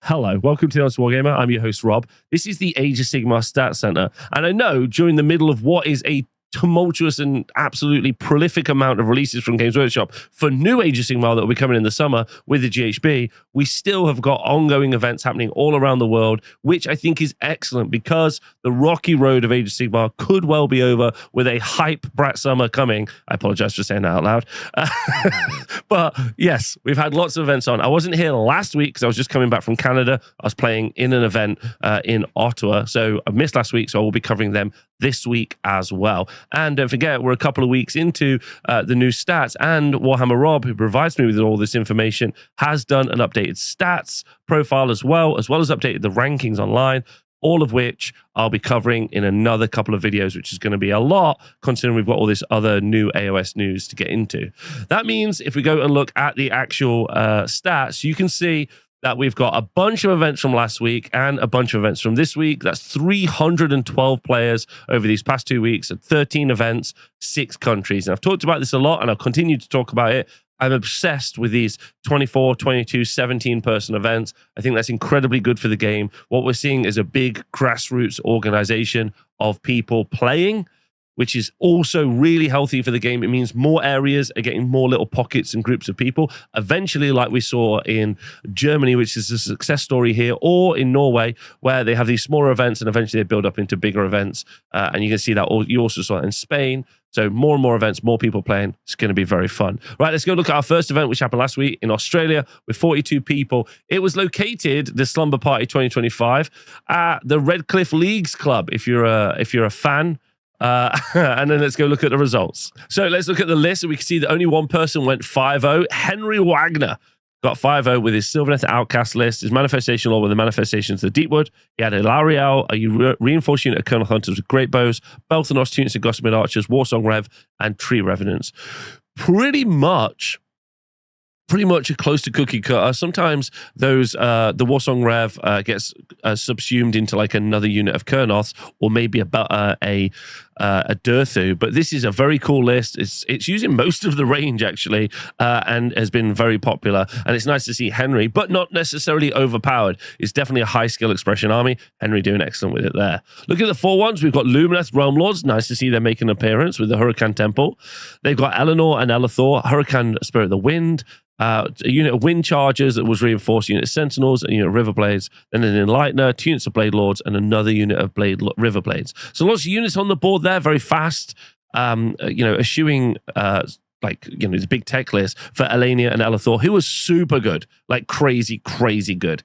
Hello, welcome to the Honest Wargamer. I'm your host, Rob. This is the Age of Sigmar Stats Center. And I know during the middle of what is a tumultuous and absolutely prolific amount of releases from Games Workshop for new Age of Sigmar that will be coming in the summer with the GHB, we still have got ongoing events happening all around the world, which I think is excellent because the rocky road of Age of Sigmar could well be over with a hype Brat Summer coming. I apologize for saying that out loud. But yes, we've had lots of events on. I wasn't here last week because I was just coming back from Canada. I was playing in an event in Ottawa. So I missed last week, so I will be covering them this week as well. And don't forget, we're a couple of weeks into the new stats, and Warhammer Rob, who provides me with all this information, has done an updated stats profile as well as updated the rankings online, all of which I'll be covering in another couple of videos, which is going to be a lot, considering we've got all this other new AOS news to get into. That means if we go and look at the actual stats, you can see that we've got a bunch of events from last week and a bunch of events from this week. That's 312 players over these past 2 weeks at 13 events, 6 countries. And I've talked about this a lot, and I'll continue to talk about it. I'm obsessed with these 24, 22, 17-person events. I think that's incredibly good for the game. What we're seeing is a big grassroots organization of people playing, which is also really healthy for the game. It means more areas are getting more little pockets and groups of people. Eventually, like we saw in Germany, which is a success story here, or in Norway, where they have these smaller events and eventually they build up into bigger events. And you can see that you also saw that in Spain. So more and more events, more people playing. It's going to be very fun. Right, let's go look at our first event, which happened last week in Australia with 42 people. It was located, the Slumber Party 2025, at the Redcliffe Leagues Club, if you're a fan. And then let's go look at the results. So let's look at the list, and we can see that only one person went 5-0. Henry Wagner got 5-0 with his Sylvaneth Outcast list, his Manifestation Law with the Manifestations of the Deepwood. He had Ilariel, a reinforced unit of Colonel Hunters with Great Bows, Belthanos units of Gossamer Archers, Warsong Rev, and Tree Revenants. Pretty much a close to cookie cutter. Sometimes those the Warsong Rev gets subsumed into like another unit of Kurnoths, or maybe about a Durthu. But this is a very cool list. It's using most of the range actually, and has been very popular. And it's nice to see Henry, but not necessarily overpowered. It's definitely a high skill expression army. Henry doing excellent with it there. Look at the 4-1s. We've got Lumineth Realm Lords. Nice to see them making an appearance with the Huracan Temple. They've got Eleanor and Elathor, Huracan Spirit of the Wind. A unit of Wind Chargers that was reinforced, unit of Sentinels, a unit of River Blades, then an Enlightener, 2 units of Blade Lords, and another unit of River Blades. So lots of units on the board there, very fast. Eschewing the big tech list for Elenia and Elathor, who was super good, like crazy good.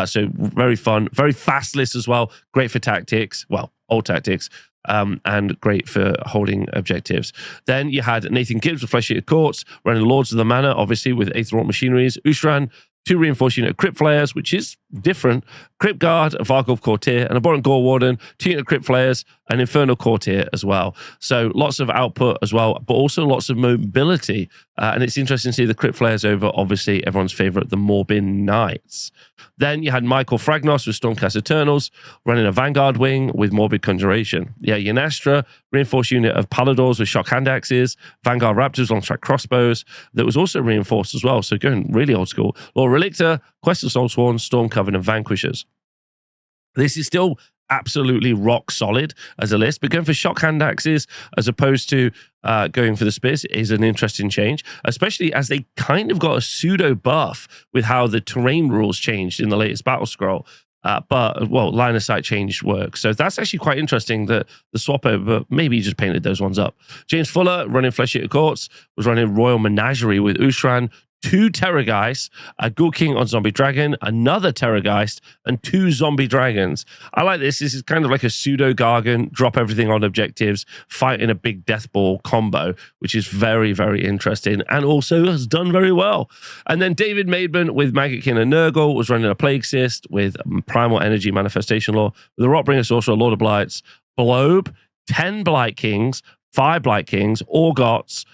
So very fun, very fast list as well. Great for tactics, well, old tactics. And great for holding objectives. Then you had Nathan Gibbs with Flesh-Eater Courts, running Lords of the Manor, obviously, with Aetherwrought Machineries, Ushran, 2 reinforced unit of Crypt Flayers, which is different, Crypt Guard, a Varghulf Courtier, and a Boron Gore Warden, 2 unit of Crypt Flayers, an Infernal Courtier as well. So lots of output as well, but also lots of mobility. And it's interesting to see the Crypt Flayers over, obviously, everyone's favorite, the Morbin Knights. Then you had Michael Fragnos with Stormcast Eternals, running a Vanguard wing with Morbid Conjuration. Yeah, Yanastra, reinforced unit of Paladors with Shock Hand Axes, Vanguard Raptors, Long-Strike Crossbows, that was also reinforced as well, so going really old school. Lord Relictor, Quest of Soulsworn, Storm Coven, and Vanquishers. This is still absolutely rock solid as a list, but going for Shock Hand Axes as opposed to going for the Spears is an interesting change, especially as they kind of got a pseudo buff with how the terrain rules changed in the latest Battle Scroll. But line of sight change works. So that's actually quite interesting that the swap over, maybe he just painted those ones up. James Fuller, running Flesh-Eater Courts, was running Royal Menagerie with Ushran, 2 Terrorgeist, a Ghoul King on Zombie Dragon, another Terrorgeist, and 2 Zombie Dragons. I like this. This is kind of like a pseudo-Gargant, drop everything on objectives, fight in a big death ball combo, which is very, very interesting and also has done very well. And then David Maidman with Maggotkin and Nurgle was running a Plague Cyst with Primal Energy Manifestation Law, with a Rotbringer Sorcerer, Lord of Blights, Blobe, 10 Blight Kings, 5 Blight Kings, Orgots,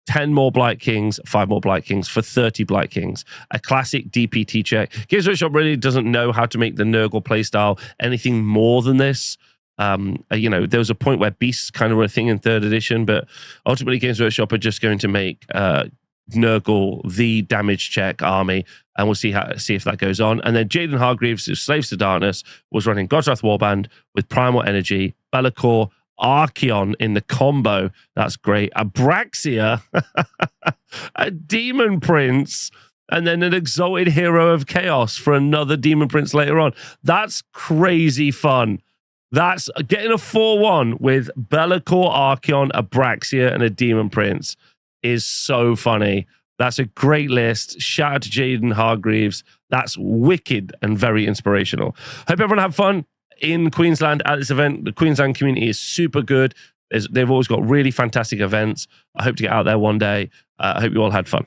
10 more Blight Kings, 5 more Blight Kings for 30 Blight Kings. A classic DPT check. Games Workshop really doesn't know how to make the Nurgle playstyle anything more than this. There was a point where beasts kind of were a thing in 3rd edition, but ultimately Games Workshop are just going to make Nurgle the damage check army, and we'll see if that goes on. And then Jaden Hargreaves, who's Slaves to Darkness, was running Godswrath Warband with Primal Energy, Be'lakor, Archeon in the combo. That's great. Abraxia, a Demon Prince, and then an Exalted Hero of Chaos for another Demon Prince later on. That's crazy fun. That's getting a 4-1 with Be'lakor, Archeon, Abraxia, and a Demon Prince is so funny. That's a great list. Shout out to Jaden Hargreaves. That's wicked and very inspirational. Hope everyone had fun in Queensland at this event. The Queensland community is super good. They've always got really fantastic events. I hope to get out there one day. I hope you all had fun.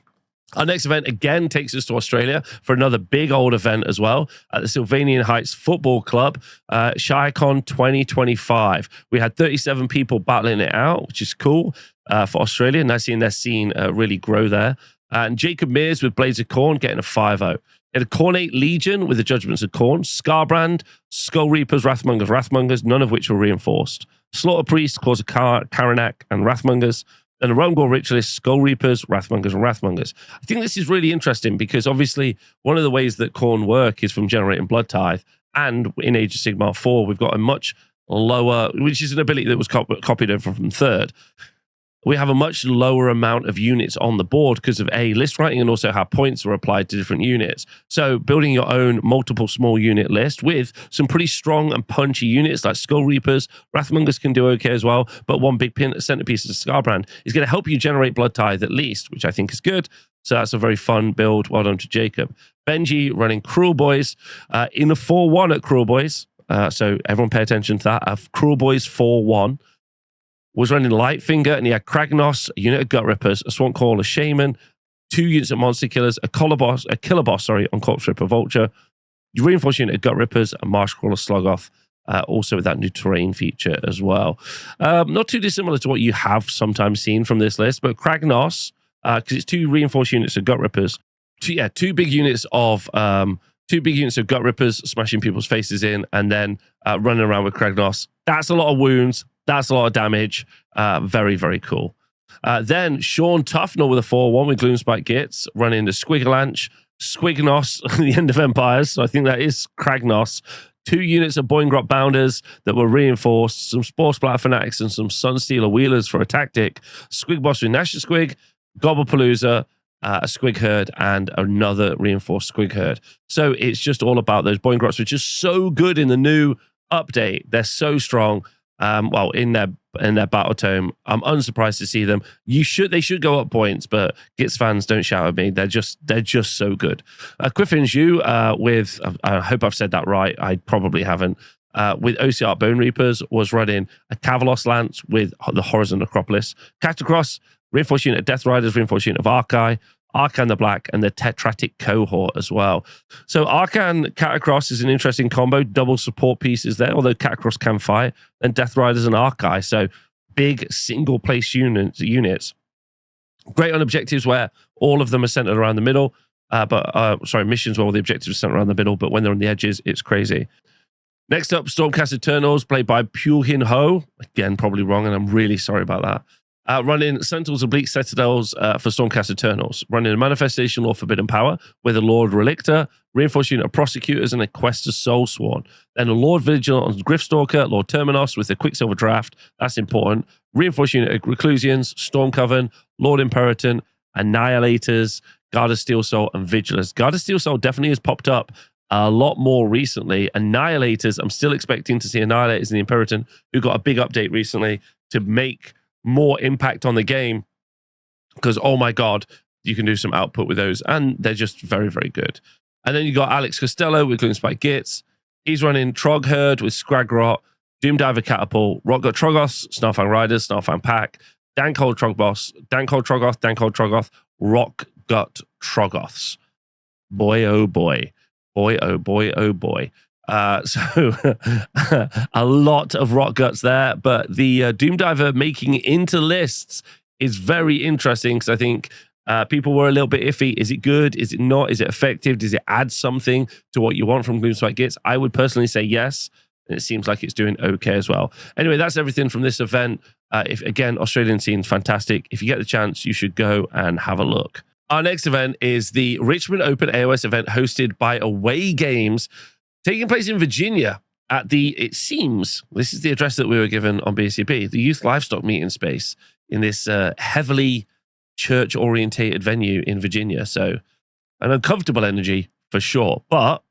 Our next event again takes us to Australia for another big old event as well at the Sylvanian Heights Football Club, ShireCon 2025. We had 37 people battling it out, which is cool for Australia. Nice seeing their scene really grow there. And Jacob Mears with Blades of Khorne getting a 5-0. Had a Khornate Legion with the Judgments of Khorne, Scarbrand, Skull Reapers, Wrathmongers, none of which were reinforced. Slaughter Priest, Cause of Karanak, and Wrathmongers. And a Realmgore Ritualist, Skull Reapers, Wrathmongers, and Wrathmongers. I think this is really interesting because obviously one of the ways that Khorne work is from generating Blood Tithe. And in Age of Sigmar 4, we've got a much lower, which is an ability that was copied over from 3rd. We have a much lower amount of units on the board because of list writing and also how points are applied to different units. So building your own multiple small unit list with some pretty strong and punchy units like Skull Reapers, Wrathmongers can do okay as well, but one big centerpiece is Scarbrand is going to help you generate Blood Tithe at least, which I think is good. So that's a very fun build. Well done to Jacob. Benji running Cruel Boys in a 4-1 at Cruel Boys. So everyone pay attention to that. Cruel Boys 4-1. Was running Lightfinger, and he had Kragnos, a unit of Gut Rippers, a Swamp Call, a Shaman, 2 units of Monster Killers, a killer boss, on Corpse Ripper Vulture, reinforced unit of Gut Rippers, a Marsh Crawler Sluggoth, also with that new terrain feature as well. Not too dissimilar to what you have sometimes seen from this list, but Kragnos, because it's 2 reinforced units of Gut Rippers. Two big units of Gut Rippers smashing people's faces in, and then running around with Kragnos. That's a lot of wounds. That's a lot of damage. Very, very cool. Then Sean Tufnell with a 4-1 with Gloomspite Gits, running the Squigalanch, Squignos, the End of Empires. So I think that is Kragnos. 2 units of Boingrot Bounders that were reinforced, some Spore Splatter Fanatics, and some Sunstealer Wheelers for a tactic. Squig Boss with Nash Squig, Gobblepalooza, a Squig Herd, and another reinforced Squig Herd. So it's just all about those Boingrots, which are so good in the new update. They're so strong. In their battle tome, I'm unsurprised to see them. They should go up points, but Gits fans don't shout at me. They're just so good. Quiffin with I hope I've said that right. I probably haven't. With OCR Bone Reapers was running a Cavalos Lance with the Horizon Necropolis, Catacross, reinforced unit of Death Riders, reinforced unit of Archai, Arcan the Black, and the Tetratic Cohort as well. So Arcan Catacross is an interesting combo. Double support pieces there, although Catacross can fight. And Death Riders and Archai. So big single place units. Great on objectives where all of them are centered around the middle. Missions where all the objectives are centered around the middle. But when they're on the edges, it's crazy. Next up, Stormcast Eternals, played by Pulhin Ho. Again, probably wrong, and I'm really sorry about that. Running Sentinels of Bleak Citadels for Stormcast Eternals. Running a Manifestation Lord Forbidden Power with a Lord Relictor, reinforced unit of Prosecutors, and a Quest of Soulsworn. Then a Lord Vigilant on Gryffstalker, Lord Terminos with a Quicksilver Draft. That's important. Reinforced unit of Reclusians, Storm Coven, Lord Imperator, Annihilators, Guard of Steel Soul, and Vigilers. Guard of Steel Soul definitely has popped up a lot more recently. Annihilators, I'm still expecting to see Annihilators in the Imperator, who got a big update recently to make more impact on the game, because oh my god, you can do some output with those, and they're just very, very good. And then you got Alex Costello with Gloomspite Gits. He's running Trog Herd with Scragrot, Doomdiver Catapult, Rockgut Troggoths, Snarfang Riders, Snarfang Pack, Dankhold Trogboss, Dankhold Troggoth, Rockgut Troggoths. Boy, oh boy. Boy, oh boy, oh boy. So a lot of rock guts there, but the Doomdiver making it into lists is very interesting, because I think people were a little bit iffy. Is it good? Is it not? Is it effective? Does it add something to what you want from Gloomspite Gits? I would personally say yes, and it seems like it's doing okay as well. Anyway, that's everything from this event. If again, Australian scene's fantastic. If you get the chance, you should go and have a look. Our next event is the Richmond Open AOS event hosted by Away Games, taking place in Virginia at it seems, this is the address that we were given on BCP, the Youth Livestock Meeting Space in this heavily church-orientated venue in Virginia. So an uncomfortable energy for sure, but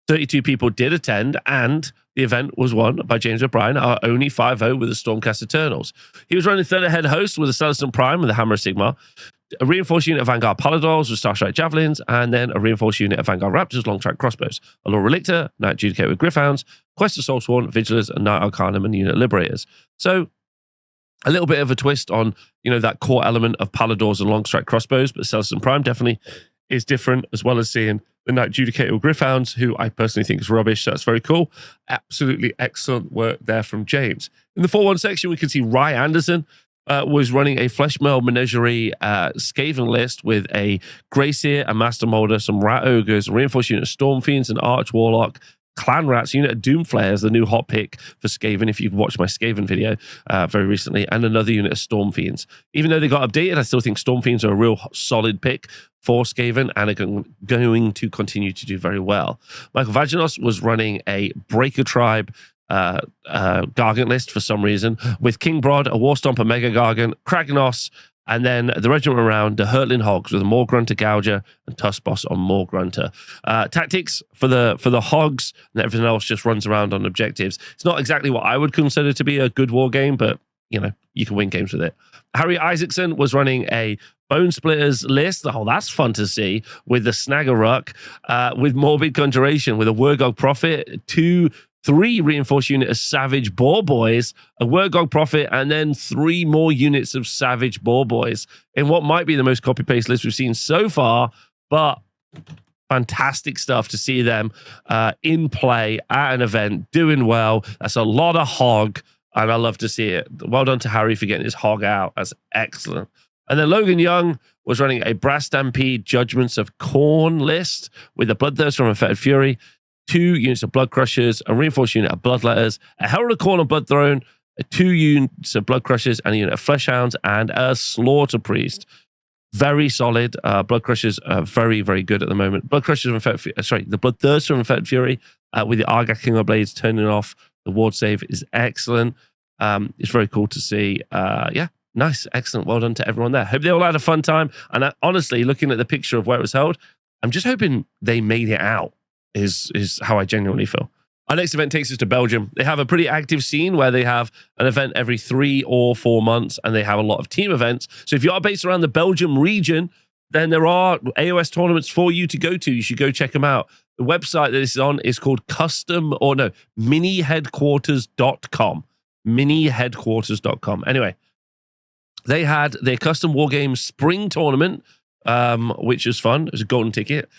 32 people did attend, and the event was won by James O'Brien, our only 5-0 with the Stormcast Eternals. He was running third head host with the Celestin Prime with the Hammer of Sigmar, a reinforced unit of Vanguard Paladors with Starstrike Javelins, and then a reinforced unit of Vanguard Raptors, Long Track Crossbows, a Lord Relictor, Knight Judicator with Gryphounds, Quest of Soulsworn, Vigilers, and Knight Arcanum and Unit Liberators. So a little bit of a twist on, that core element of Paladors and Long Strike Crossbows, but Celestin Prime definitely is different, as well as seeing the Knight Judicator with Gryphounds, who I personally think is rubbish. So that's very cool. Absolutely excellent work there from James. In the 4-1 section, we can see Rye Anderson was running a Fleshmail Menagerie Skaven list with a Greyseer, a Master Molder, some Rat Ogres, a reinforced unit of Storm Fiends, an Arch Warlock, Clan Rats, unit of Doom Flayers, the new hot pick for Skaven, if you've watched my Skaven video very recently, and another unit of Storm Fiends. Even though they got updated, I still think Storm Fiends are a real solid pick for Skaven and are going to continue to do very well. Michael Vaginos was running a Breaker Tribe Gargant list for some reason, with King Brod, a Warstomper Mega Gargant, Kragnos, and then the regiment around the Hurtling Hogs with a Morgrunter Gouger and Tuskboss on Morgrunter. Tactics for the Hogs, and everything else just runs around on objectives. It's not exactly what I would consider to be a good war game, but you can win games with it. Harry Isaacson was running a Bone Splitters list. Oh, that's fun to see, with the Snaggerruck, with Morbid Conjuration, with a Wurgog Prophet, 3 reinforced unit of Savage Boar Boys, a Wurgog Prophet, and then 3 more units of Savage Boar Boys in what might be the most copy-paste list we've seen so far, but fantastic stuff to see them in play at an event, doing well. That's a lot of hog, and I love to see it. Well done to Harry for getting his hog out. That's excellent. And then Logan Young was running a Brass Stampede Judgments of Khorne list with a Bloodthirst from Infected Fury, 2 units of Blood Crushers, a reinforced unit of Bloodletters, a Herald of Khorne and Blood Throne, 2 units of Blood Crushers, and a unit of Fleshhounds, and a Slaughter Priest. Very solid. Blood Crushers are very, very good at the moment. Blood Crushers from Infected the Bloodthirst from Infected Fury with the Argat King of Blades turning off the ward save is excellent. It's very cool to see. Nice, excellent. Well done to everyone there. Hope they all had a fun time. And honestly, looking at the picture of where it was held, I'm just hoping they made it out. Is how I genuinely feel. Our next event takes us to Belgium. They have a pretty active scene where they have an event every 3 or 4 months, and they have a lot of team events. So if you are based around the Belgium region, then there are AOS tournaments for you to go to. You should go check them out. The website that this is on is called miniheadquarters.com. Miniheadquarters.com. Anyway, they had their custom wargame spring tournament, which was fun. It was a golden ticket.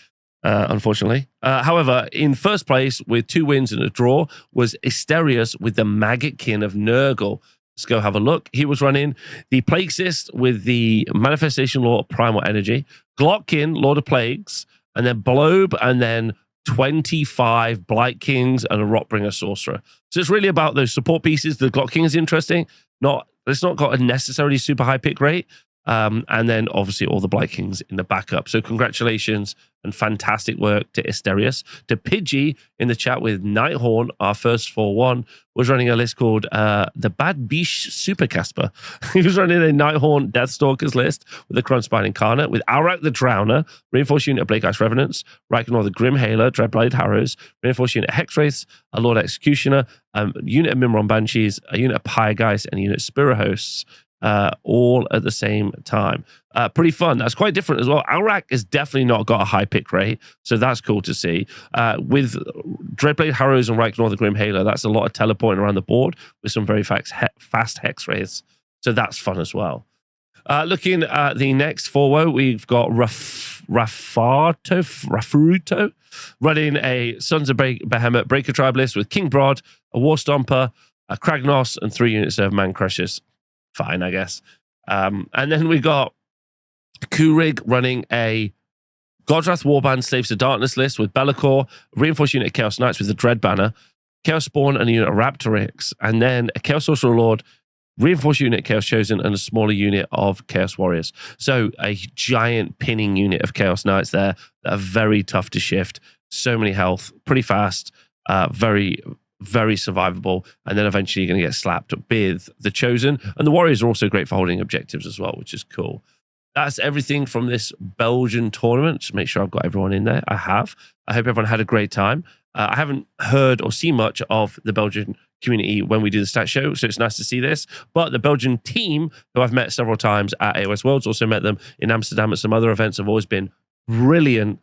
Unfortunately. However, in first place with 2 wins and a draw was Asterius with the Maggotkin of Nurgle. Let's go have a look. He was running the Plague Cyst with the Manifestation Lord Primal Energy, Glockkin, Lord of Plagues, and then Blobe, and then 25 Blight Kings and a Rotbringer Sorcerer. So it's really about those support pieces. The Glockkin is interesting. It's not got a necessarily super high pick rate. And then obviously all the Blight Kings in the backup. So congratulations and fantastic work to Asterius. To Pidgey in the chat with Nighthorn, our first 4-1, was running a list called the Bad Biche Super Casper. He was running a Nighthorn Deathstalkers list with the Crunspine Incarnate, with Aurak the Drowner, Reinforced Unit of Blake Ice Revenants, Reikenor the Grim Hailer, Dreadblade Harrows, Reinforced Unit of Hexwraiths, a Lord Executioner, a unit of Mimron Banshees, a unit of Pyregeist, and a unit of Spirit Hosts. All at the same time. Pretty fun. That's quite different as well. Aurak has definitely not got a high pick rate, so that's cool to see. With Dreadblade Harrows and Reikenor the Grim Hailer, that's a lot of teleporting around the board with some very fast hex wraiths, so that's fun as well. Looking at the next 4-0, we've got Rafuruto running a Sons of Behemoth Breaker Tribe list with King Brod, a Warstomper, a Kragnos, and 3 units of Man Crushers. Fine, I guess. And then we got Kurig running a Godrath Warband Slaves to Darkness list with Be'lakor, a reinforced unit of Chaos Knights with the Dread Banner, Chaos Spawn, and a unit of Raptorix, and then a Chaos Sorcerer Lord reinforced unit Chaos Chosen, and a smaller unit of Chaos Warriors. So a giant pinning unit of Chaos Knights there that are very tough to shift. So many health, pretty fast, very, very survivable. And then eventually you're going to get slapped with the Chosen. And the Warriors are also great for holding objectives as well, which is cool. That's everything from this Belgian tournament. Just make sure I've got everyone in there. I have. I hope everyone had a great time. I haven't heard or seen much of the Belgian community when we do the stat show, so it's nice to see this. But the Belgian team, who I've met several times at AOS Worlds, also met them in Amsterdam at some other events, have always been brilliant.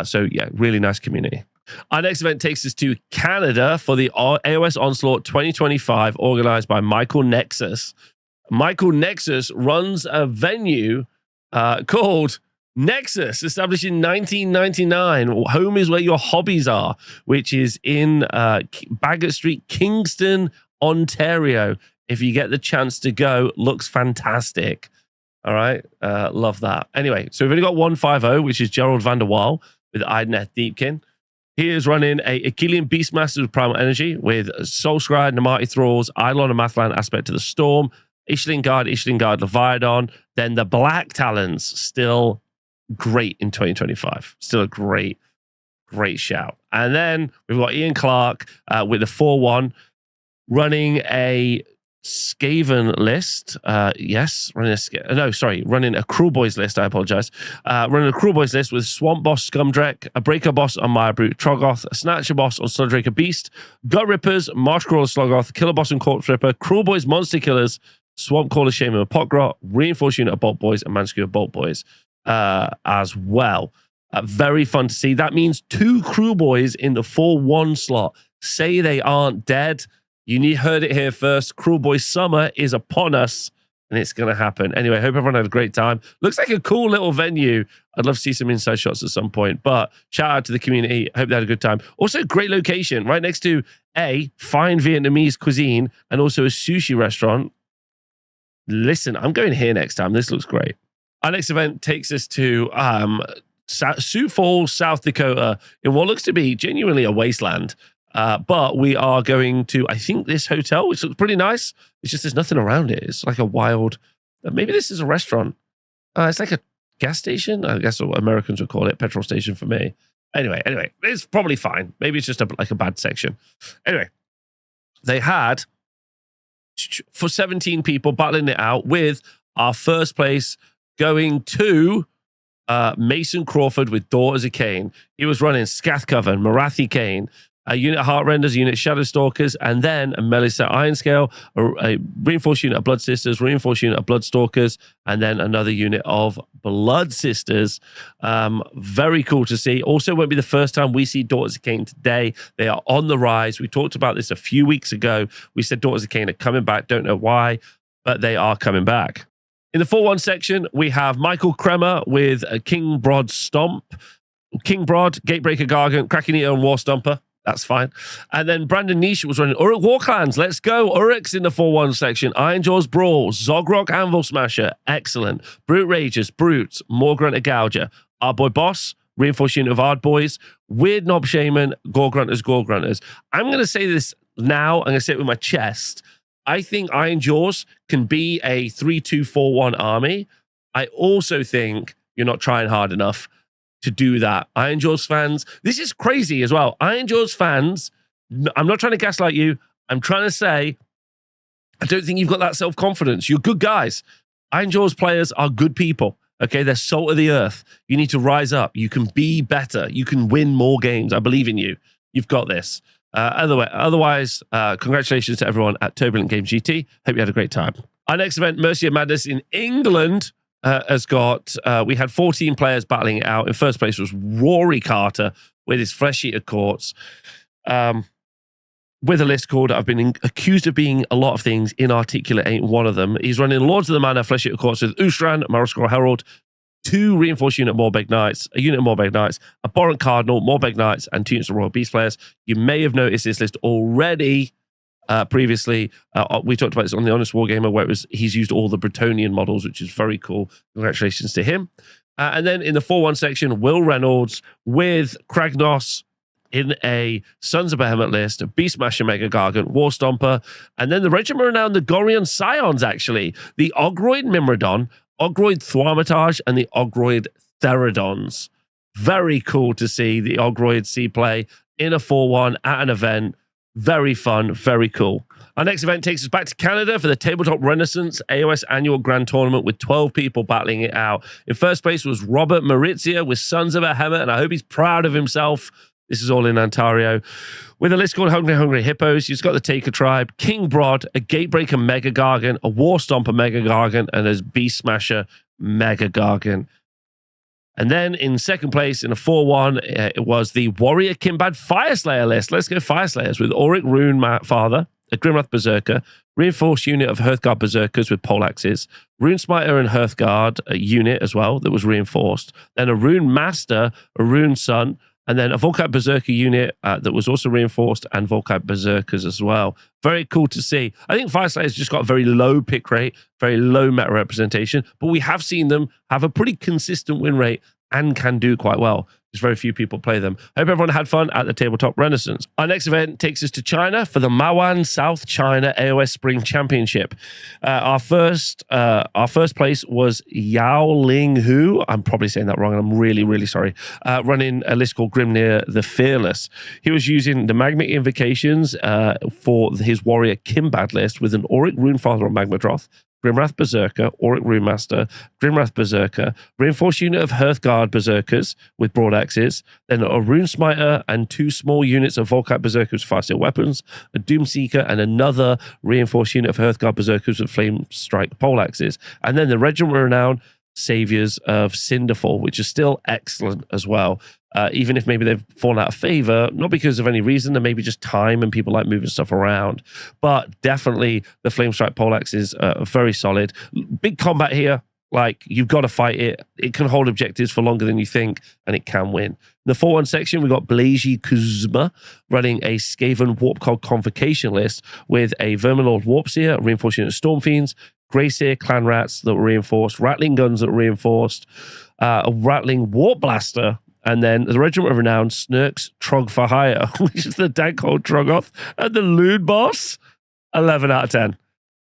So yeah, really nice community. Our next event takes us to Canada for the AOS Onslaught 2025, organized by Michael Nexus. Michael Nexus runs a venue called Nexus, established in 1999. Home is where your hobbies are, which is in Bagot Street, Kingston, Ontario. If you get the chance to go, looks fantastic. All right, love that. Anyway, so we've only got 150, which is Gerald van der Waal with Idneth Deepkin. He is running a Achillean Beastmaster with Primal Energy with Soulscry, Namati Thralls, Eidolon and Mathlan aspect to the Storm, Ishling Guard, Leviathan. Then the Black Talons, still great in 2025. Still a great shout. And then we've got Ian Clark with the 4-1 running a Skaven list. Running a Cruel Boys list. I apologize. Running a Cruel Boys list with Swamp Boss Scumdrek, a Breaker Boss on Mire Brute Troggoth, a Snatcher Boss on Sluddraker Beast, Gut Rippers, Marsh Crawler Sloggoth, Killer Boss and Corpse Ripper, Cruel Boys Monster Killers, Swamp Caller Shaman and Potgrot, Reinforced Unit of Bolt Boys, and Manskewer Bolt Boys as well. Very fun to see. That means 2 Cruel Boys in the 4-1 slot. Say they aren't dead. You heard it here first. Cruel Boy Summer is upon us, and it's going to happen. Anyway, hope everyone had a great time. Looks like a cool little venue. I'd love to see some inside shots at some point, but shout out to the community. Hope they had a good time. Also, great location, right next to a fine Vietnamese cuisine and also a sushi restaurant. Listen, I'm going here next time. This looks great. Our next event takes us to Sioux Falls, South Dakota, in what looks to be genuinely a wasteland. But we are going to, I think, this hotel, which looks pretty nice. It's just there's nothing around it. It's like a wild, maybe this is a restaurant. It's like a gas station. I guess what Americans would call it, petrol station for me. Anyway, it's probably fine. Maybe it's just like a bad section. Anyway, they had, for 17 people, battling it out with our first place going to Mason Crawford with Daughters of Cain. He was running Scathcoven, Marathi Cain, a unit of Heartrenders, a unit of Shadow Stalkers, and then a melee set Ironscale, a reinforced unit of Blood Sisters, reinforced unit of Blood Stalkers, and then another unit of Blood Sisters. Very cool to see. Also won't be the first time we see Daughters of Cain today. They are on the rise. We talked about this a few weeks ago. We said Daughters of Cain are coming back. Don't know why, but they are coming back. In the 4-1 section, we have Michael Kremer with a King Brod Stomp, King Brod, Gatebreaker Gargant, Kraken Eater, and War Stomper. That's fine. And then Brandon Nish was running Uruk Warclans. Let's go. Uruk's in the 4-1 section. Ironjaw's Brawl, Zogrok Anvil Smasher. Excellent. Brute Ragers, Brutes, Morgrunt Gouger. Our boy Boss, reinforced unit of Ard Boys. Weird Knob Shaman, Gore Grunters. I'm going to say this now. I'm going to say it with my chest. I think Ironjaws can be a 3-2-4-1 army. I also think you're not trying hard enough to do that. Ironjaws fans, this is crazy as well. Ironjaws fans, I'm not trying to gaslight you. I'm trying to say, I don't think you've got that self-confidence. You're good guys. Ironjaws players are good people. Okay, they're salt of the earth. You need to rise up. You can be better. You can win more games. I believe in you. You've got this. Otherwise, congratulations to everyone at Turbulent Games GT. Hope you had a great time. Our next event, Mercy of Madness in England, has got, we had 14 players battling it out. In first place was Rory Carter with his Flesh Eater Courts, with a list called, I've been accused of being a lot of things, inarticulate ain't one of them. He's running Lords of the Manor, Flesh Eater Courts with Ustran, Maroscroll Herald, 2 reinforced unit Morbeg Knights, a unit of Morbeg Knights, a Borant Cardinal, Morbeg Knights, and 2 units of Royal Beast players. You may have noticed this list already. Previously, we talked about this on the Honest Wargamer, where he's used all the Bretonian models, which is very cool. Congratulations to him. And then in the 4-1 section, Will Reynolds with Kragnos, in a Sons of Behemoth list, a Beast Smasher Mega Gargant, War Stomper, and then the Regiment Renowned, the Gorion Scions, actually. The Ogroid Mimrodon, Ogroid Thaumaturge, and the Ogroid Therodons. Very cool to see the Ogroid see play in a 4-1 at an event. Very fun, very cool. Our next event takes us back to Canada for the Tabletop Renaissance AOS Annual Grand Tournament with 12 people battling it out. In first place was Robert Maurizia with Sons of Behemoth, and I hope he's proud of himself. This is all in Ontario. With a list called Hungry Hippos, you've got the Taker Tribe, King Brod, a Gatebreaker Mega Gargant, a War Stomper Mega Gargant, and a Beast Smasher Mega Gargant. And then in second place in a 4-1, it was the Warrior Kimbad Fireslayer list. Let's go Fireslayers with Auric Rune Father, a Grimwrath Berserker, reinforced unit of Hearthguard Berserkers with poleaxes, Rune Smiter and Hearthguard unit as well that was reinforced, then a Rune Master, a Rune Sun, and then a Volkite Berserker unit that was also reinforced, and Volkite Berserkers as well. Very cool to see. I think Fireslayers just got a very low pick rate, very low meta representation, but we have seen them have a pretty consistent win rate and can do quite well. There's very few people play them. I hope everyone had fun at the Tabletop Renaissance. Our next event takes us to China for the Mawan South China AOS Spring Championship. Our first place was Yao Ling Hu. I'm probably saying that wrong, and I'm really, really sorry. Running a list called Grimnir the Fearless. He was using the Magmic Invocations for his Warrior Kimbad list with an Auric Runefather on Magmadroth, Grimwrath Berserker, Auric Rune Master, Grimwrath Berserker, reinforced unit of Hearthguard Berserkers with broad axes, then a Rune Smiter and 2 small units of Volkite Berserkers with fast weapons, a Doomseeker, and another reinforced unit of Hearthguard Berserkers with Flame Strike pole axes, and then the Regiment Renowned Saviors of Cinderfall, which is still excellent as well. Even if maybe they've fallen out of favor, not because of any reason, and maybe just time and people like moving stuff around. But definitely the Flame Strike poleaxe is very solid. Big combat here. Like, you've got to fight it. It can hold objectives for longer than you think, and it can win. In the 4-1 section, we've got Blazy Kuzma running a Skaven Warpcog Convocation list with a Verminlord Warpseer, reinforced unit of Stormfiends, Greyseer Clan Rats that were reinforced, Rattling Guns that were reinforced, a Rattling Warp Blaster, and then the Regiment of Renown, Snurks Trog for Hire, which is the Dankhold Trogoth, and the Loon Boss, 11 out of 10.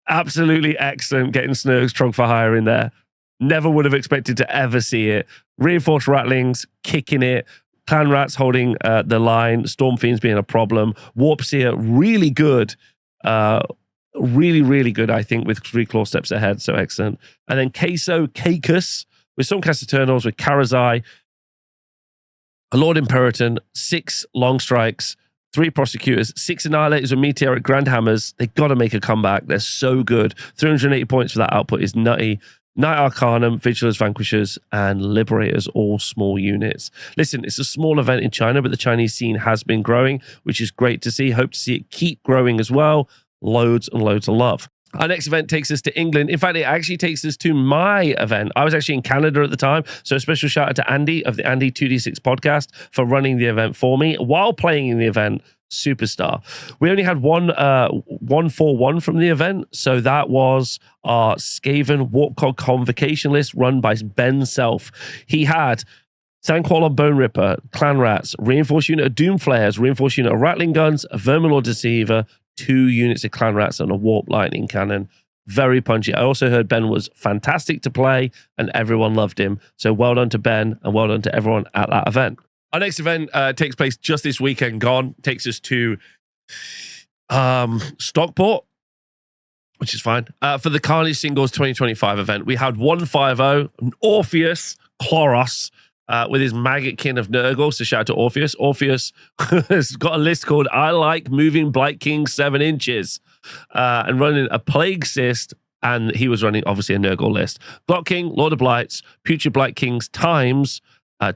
Absolutely excellent getting Snurks Trog for Hire in there. Never would have expected to ever see it. Reinforced Rattlings, kicking it. Clan Rats holding the line. Stormfiends being a problem. Warpseer, really good. Really, really good, I think, with 3 claw steps ahead. So excellent. And then Queso Caicus with Stormcast Eternals, with Karazai, a Lord Imperator, 6 Long Strikes, 3 Prosecutors, 6 Annihilators with Meteoric Grand Hammers. They got to make a comeback. They're so good. 380 points for that output is nutty. Knight Arcanum, Vigilers, Vanquishers, and Liberators, all small units. Listen, it's a small event in China, but the Chinese scene has been growing, which is great to see. Hope to see it keep growing as well. Loads and loads of love. Our next event takes us to England. In fact, it actually takes us to my event. I was actually in Canada at the time, so a special shout out to Andy of the Andy 2D6 podcast for running the event for me while playing in the event. Superstar. We only had one 4-1 from the event, so that was our Skaven Warpcog Convocation list run by Ben Self. He had Thanquol on Bone Ripper, Clan Rats, reinforced unit of Doom Flares, reinforced unit of Rattling Guns, a Verminlord Deceiver, 2 units of Clan Rats, and a Warp Lightning Cannon. Very punchy. I also heard Ben was fantastic to play and everyone loved him. So well done to Ben and well done to everyone at that event. Our next event takes place just this weekend gone. Takes us to Stockport, which is fine. For the Carnage Singles 2025 event, we had 150, an Orpheus Chloros, with his Maggot Kin of Nurgle. So shout out to Orpheus. Orpheus has got a list called I Like Moving Blight King 7 Inches, and running a Plague Cyst, and he was running obviously a Nurgle list. Block King, Lord of Blights, Putrid Blight Kings times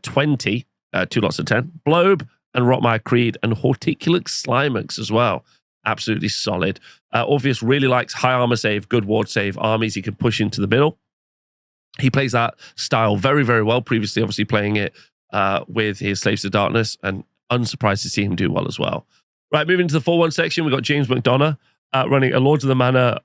20, 2 lots of 10, Blobe and Rotmire Creed, and Horticulate Slimex as well. Absolutely solid. Orpheus really likes high armor save, good ward save armies he can push into the middle. He plays that style very, very well. Previously, obviously, playing it with his Slaves to Darkness, and unsurprised to see him do well as well. Right, moving to the 4-1 section, we've got James McDonough running a Lords of the Manor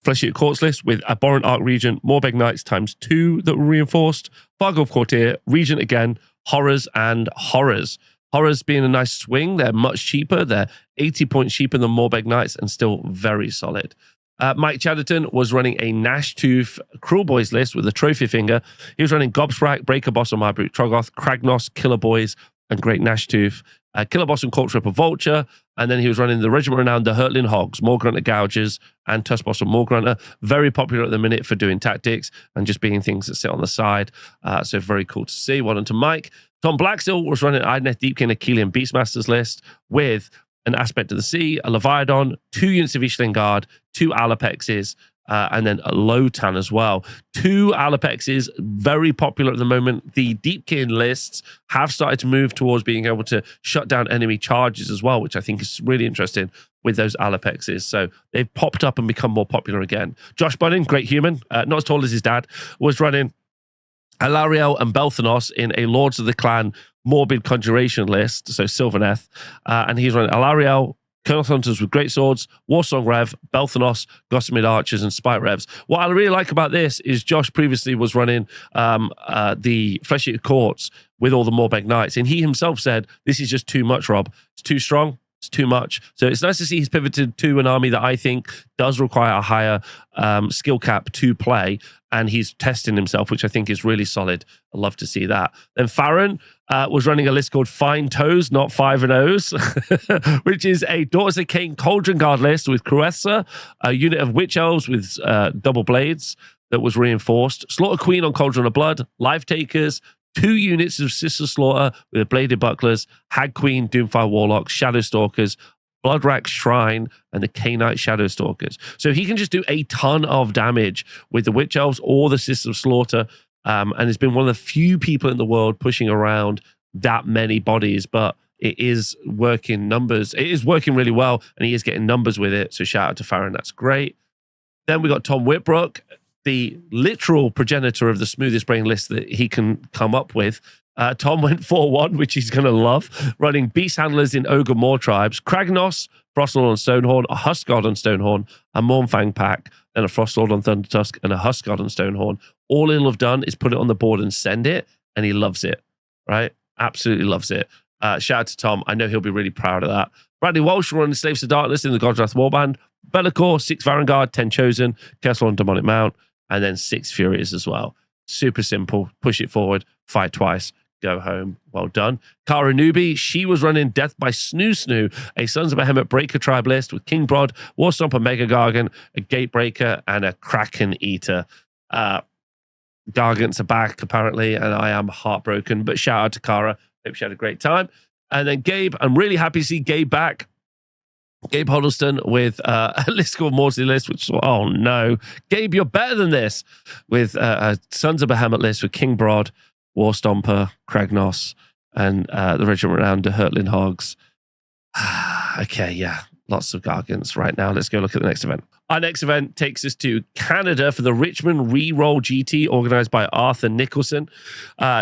Flesh-Eater Courts list with Abhorrent Arc Regent, Morbeg Knights times 2 that were reinforced, Fargolf Courtier, Regent again, Horrors and Horrors. Horrors being a nice swing. They're much cheaper. They're 80 points cheaper than Morbeg Knights and still very solid. Mike Chatterton was running a Gnash Tooth Cruel Boys list with a trophy finger. He was running Gobsprak, Breaker Boss on My Brute Troggoth, Kragnos, Killer Boys, and Great Gnash Tooth. Killer Boss and Corpse Ripper Vulture. And then he was running the Regiment Renowned, the Hurtling Hogs, Morgrunter Gougers, and Tusk Boss and Morgrunter. Very popular at the minute for doing tactics and just being things that sit on the side. So very cool to see. Well done to Mike. Tom Blackstill was running Idoneth Deepkin Achillean Beastmasters list with an Aspect of the Sea, a Leviathan, 2 units of Ishling Guard, 2 Alapexes, and then a Lotan as well. 2 Alapexes, very popular at the moment. The Deepkin lists have started to move towards being able to shut down enemy charges as well, which I think is really interesting with those Alapexes. So they've popped up and become more popular again. Josh Bunning, great human, not as tall as his dad, was running Alariel and Belthanos in a Lords of the Clan Morbid Conjuration list, so Sylvaneth, and he's running Alariel, Colonel Hunters with Great Swords, Warsong Rev, Belthanos, Gossamed Archers, and Spite Revs. What I really like about this is Josh previously was running the Flesh-Eater Courts with all the Morbeg Knights, and he himself said, this is just too much, Rob. It's too strong. It's too much. So it's nice to see he's pivoted to an army that I think does require a higher skill cap to play, and he's testing himself, which I think is really solid. I love to see that. Then Farron was running a list called Fine Toes, not 5 and O's, which is a Daughters of Cain Cauldron Guard list with Cruessa, a unit of Witch Elves with double blades that was reinforced, Slaughter Queen on Cauldron of Blood, Life Takers, 2 units of Sister Slaughter with Bladed Bucklers, Hag Queen, Doomfire Warlocks, Shadow Stalkers, Bloodrack Shrine, and the Cainite Shadow Stalkers. So he can just do a ton of damage with the Witch Elves or the Sisters of Slaughter, and has been one of the few people in the world pushing around that many bodies, but it is working numbers. It is working really well, and he is getting numbers with it. So shout out to Farron. That's great. Then we got Tom Whitbrook, the literal progenitor of the smoothest brain list that he can come up with. Tom went 4-1, which he's going to love, running Beast Handlers in Ogre Moor Tribes, Kragnos, Frostlord on Stonehorn, a Huskguard on Stonehorn, a Mournfang pack, then a Frostlord on Thundertusk, and a Huskguard on Stonehorn. All he'll have done is put it on the board and send it, and he loves it, right? Absolutely loves it. Shout out to Tom. I know he'll be really proud of that. Bradley Walsh running Slaves to Darkness in the God's Wrath Warband, Be'lakor, 6 Varangard, 10 Chosen, Kessel on Demonic Mount, and then 6 Furies as well. Super simple. Push it forward, fight twice, go home. Well done. Kara Newby, she was running Death by Snoo, a Sons of Behemoth Breaker tribe list with King Brod, Warstomper, Mega Gargant, a Gatebreaker, and a Kraken Eater. Gargants are back, apparently, and I am heartbroken, but shout out to Kara. Hope she had a great time. And then Gabe, I'm really happy to see Gabe back. Gabe Huddleston with a list called Maudsley list, which, oh no, Gabe, you're better than this, with a Sons of Behemoth list with King Brod, Warstomper, Kragnos, and the Regiment Renowned, the Hurtling Hogs. Okay, yeah, lots of Gargants right now. Let's go look at the next event. Our next event takes us to Canada for the Richmond Reroll GT, organized by Arthur Nicholson,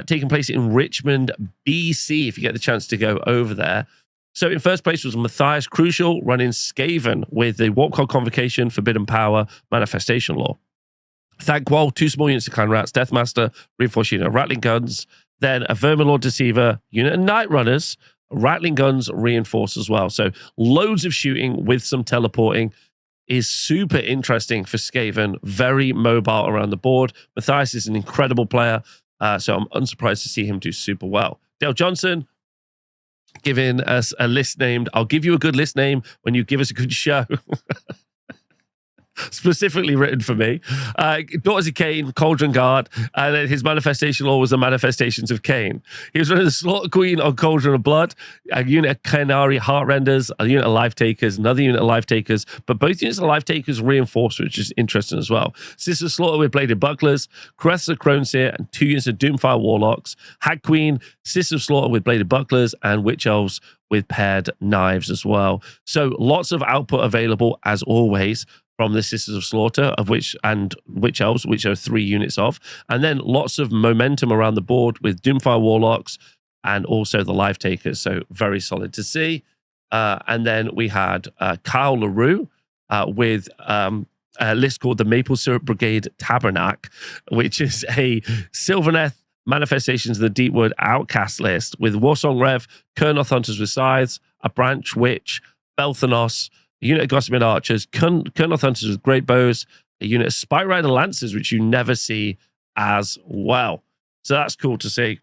taking place in Richmond, BC, if you get the chance to go over there. So in first place was Matthias Crucial running Skaven with the Warp Code Convocation, Forbidden Power, Manifestation Law. Thankwall, 2 small units of Clan Rats, Deathmaster, Reinforced unit of Rattling Guns, then a Verminlord Deceiver, unit of Night Runners, Rattling Guns reinforced as well. So loads of shooting with some teleporting is super interesting for Skaven, very mobile around the board. Matthias is an incredible player, so I'm unsurprised to see him do super well. Dale Johnson, giving us a list named, I'll give you a good list name when you give us a good show. Specifically written for me. Daughters of Cain, Cauldron Guard, and then his manifestation law was the Manifestations of Cain. He was running the Slaughter Queen on Cauldron of Blood, a unit of Canary Heartrenders, a unit of Life Takers, another unit of Life Takers, but both units of Life Takers reinforced, which is interesting as well. Sister Slaughter with Bladed Bucklers, Crest of Croneseer, and 2 units of Doomfire Warlocks, Hag Queen, Sister Slaughter with Bladed Bucklers, and Witch Elves with paired knives as well. So lots of output available as always from the Sisters of Slaughter, of which and Witch Elves, which are 3 units of, and then lots of momentum around the board with Doomfire Warlocks and also the Life Takers. So very solid to see. And then we had Kyle LaRue with a list called the Maple Syrup Brigade Tabernacle, which is a Sylvaneth Manifestations of the Deepwood Outcast list with Warsong Rev, Kurnoth Hunters with Scythes, a Branch Witch, Belthanos, a unit of Gossiping Archers, Kurnoth Hunters with Great Bows, a unit of Spike Rider Lancers, which you never see as well. So that's cool to see.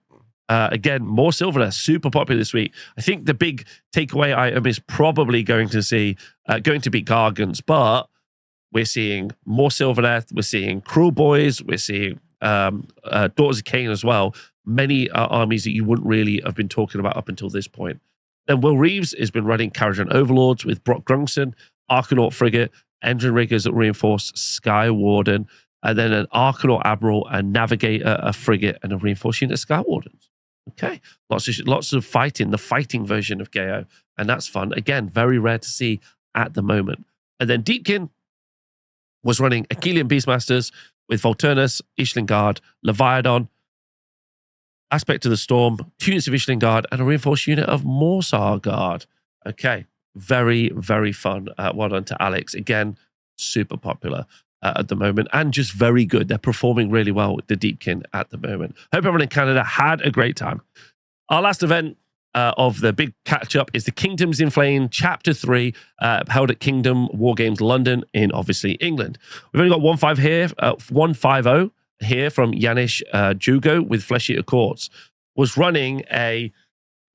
Again, more Sylvaneth, super popular this week. I think the big takeaway item is probably going to be Gargants, but we're seeing more Sylvaneth, we're seeing Cruel Boys, we're seeing Daughters of Cain as well. Many armies that you wouldn't really have been talking about up until this point. Then Will Reeves has been running Karajan Overlords with Brock Grungson, Arcanaut Frigate, Engine Riggers that reinforce Sky Warden, and then an Arcanaut Admiral, a Navigator, a Frigate, and a reinforced unit of Sky Wardens. Okay, lots of fighting, the fighting version of Geo, and that's fun. Again, very rare to see at the moment. And then Deepkin was running Achillean Beastmasters with Volturnus, Ishlingard, Leviathan, Aspect of the Storm, 2 units of Ishlingard, and a reinforced unit of Morsar Guard. Okay, very, very fun. Well done to Alex. Again, super popular at the moment and just very good. They're performing really well with the Deepkin at the moment. Hope everyone in Canada had a great time. Our last event of the big catch-up is the Kingdoms in Flame Chapter 3, held at Kingdom War Games London in, obviously, England. We've only got 150 here from Yanish Jugo with Flesh Eater Courts. Was running a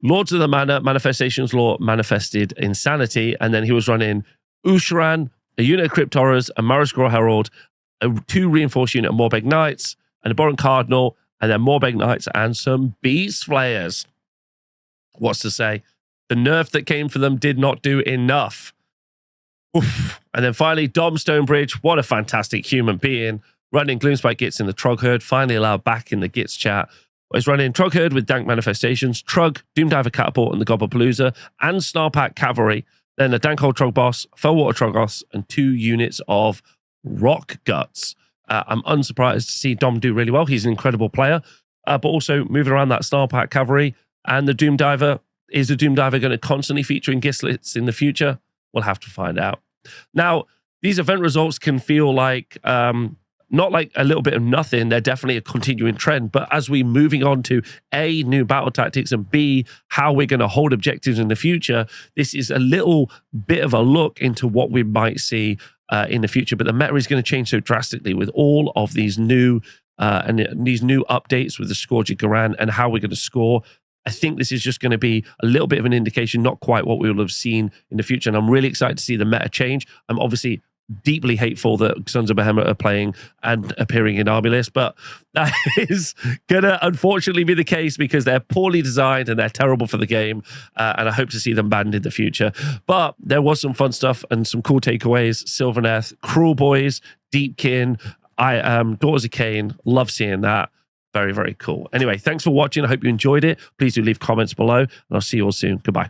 Lords of the Manor, Manifestations Law, Manifested Insanity, and then he was running Usharan, a unit of Crypt Horrors, a Marasgore Herald, 2 reinforced unit of Morbeg Knights, and a Boron Cardinal, and then Morbeg Knights and some Beast Flayers. What's to say? The nerf that came for them did not do enough. Oof. And then finally, Dom Stonebridge, what a fantastic human being, running Gloomspike Gits in the Trogherd, finally allowed back in the Gits chat. He's running Trogherd with Dank Manifestations, Trug, Doomdiver Catapult, and the Gobblepalooza, and Snarpack Cavalry, then a Dankhold Trog Boss, Fellwater Troggos, and 2 units of Rock Guts. I'm unsurprised to see Dom do really well. He's an incredible player, but also moving around that Snarpack Cavalry. And the Doomdiver, is the Doomdiver going to constantly feature in Gistlets in the future? We'll have to find out. Now, these event results can feel like, not like a little bit of nothing. They're definitely a continuing trend. But as we're moving on to A, new battle tactics, and B, how we're going to hold objectives in the future, this is a little bit of a look into what we might see in the future. But the meta is going to change so drastically with all of these new updates with the Scourge of Garan and how we're going to score. I think this is just going to be a little bit of an indication, not quite what we will have seen in the future. And I'm really excited to see the meta change. I'm obviously deeply hateful that Sons of Behemoth are playing and appearing in army lists, but that is going to unfortunately be the case because they're poorly designed and they're terrible for the game. And I hope to see them banned in the future. But there was some fun stuff and some cool takeaways. Sylvaneth, Cruel Boys, Deepkin, Daughters of Cain. Love seeing that. Very, very cool. Anyway, thanks for watching. I hope you enjoyed it. Please do leave comments below, and I'll see you all soon. Goodbye.